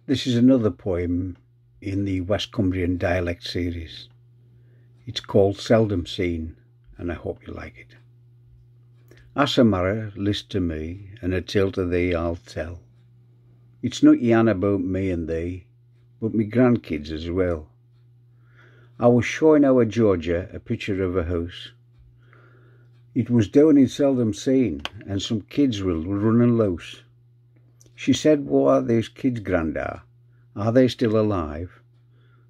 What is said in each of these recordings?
This is another poem in the West Cumbrian Dialect series. It's called Seldom Seen, and I hope you like it. Asamara, list to me, and a tale to thee I'll tell. It's not yan about me and thee, but me grandkids as well. I was showing our Georgia a picture of a house. It was down in Seldom Seen, and some kids were running loose. She said, "What are these kids, Grandad? Are they still alive?"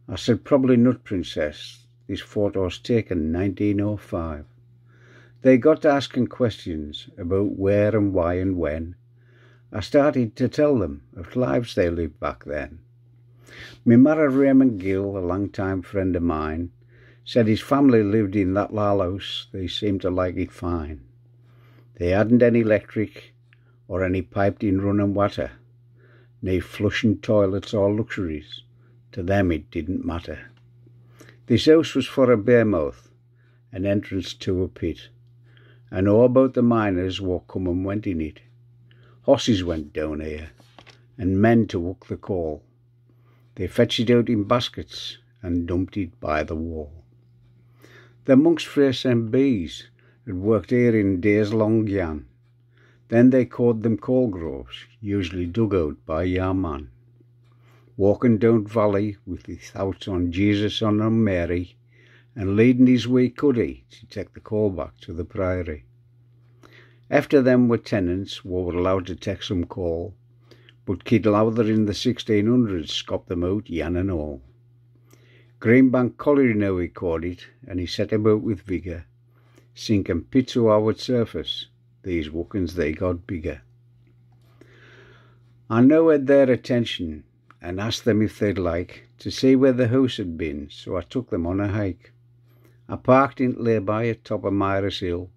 I said, "Probably not, Princess. This photo's taken 1905. They got asking questions about where and why and when. I started to tell them of lives they lived back then. Me married Raymond Gill, a long-time friend of mine, said his family lived in that lal house. They seemed to like it fine. They hadn't any electric or any piped-in running water, nae flushing toilets or luxuries. To them it didn't matter. This house was for a bearmouth, an entrance to a pit, and all about the miners what come and went in it. Horses went down here, and men to hook the coal. They fetched it out in baskets and dumped it by the wall. The monks frae St. Bees had worked here in days long gone. Then they called them coal groves, usually dug out by your man. Walking down valley with his thoughts on Jesus and on Mary, and leading his wee cuddy to take the coal back to the priory. After them were tenants who were allowed to take some coal, but Kid Lowther in the 1600s scopped them out yan and all. Greenbank Colliery now he called it, and he set about with vigour, sinking pits to our surface. These wookins they got bigger. I now had their attention and asked them if they'd like to see where the house had been, so I took them on a hike. I parked in lay-by at top of Myra's Hill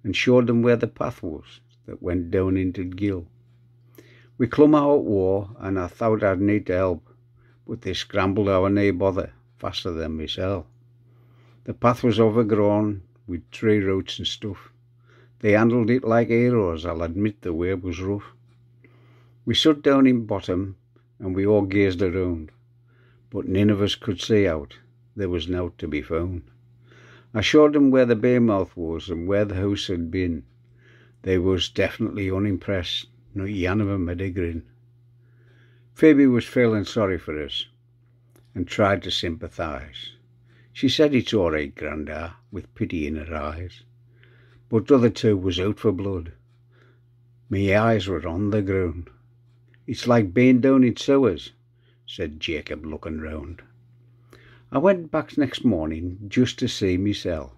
and showed them where the path was that went down into Gill. We clum out war, and I thought I'd need to help, but they scrambled our nae bother, faster than mysel. The path was overgrown with tree roots and stuff. They handled it like heroes, I'll admit the way was rough. We sat down in bottom, and we all gazed around, but none of us could see out. There was nought to be found. I showed them where the bearmouth was and where the house had been. They was definitely unimpressed, not yan of them had a grin. Phoebe was feeling sorry for us, and tried to sympathise. She said, "It's all right, Grandad," with pity in her eyes. But the other two was out for blood. Me eyes were on the ground. "It's like being down in sewers," said Jacob, looking round. I went back next morning just to see mysel.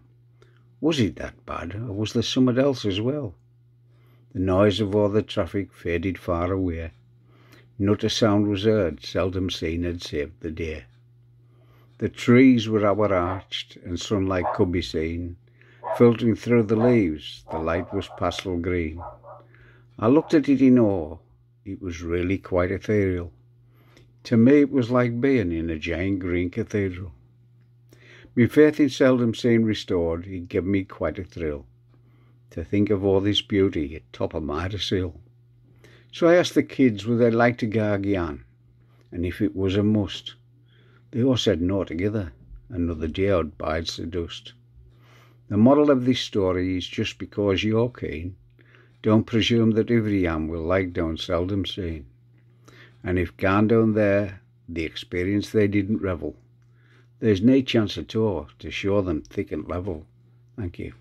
Was it that bad, or was there somewhat else as well? The noise of all the traffic faded far away. Not a sound was heard, Seldom Seen had saved the day. The trees were overarched, and sunlight could be seen filtering through the leaves. The light was pastel green. I looked at it in awe. It was really quite ethereal. To me it was like being in a giant green cathedral. My faith in Seldom Seen restored, it gave me quite a thrill to think of all this beauty at top of Myra's Hill. So I asked the kids would they like to go again, and if it was a must. They all said no together. Another day I'd bides the dust. The moral of this story is just because you're keen, don't presume that every yam will like down Seldom Seen. And if gone down there, the experience they didn't revel, there's no chance at all to show them thick and level. Thank you.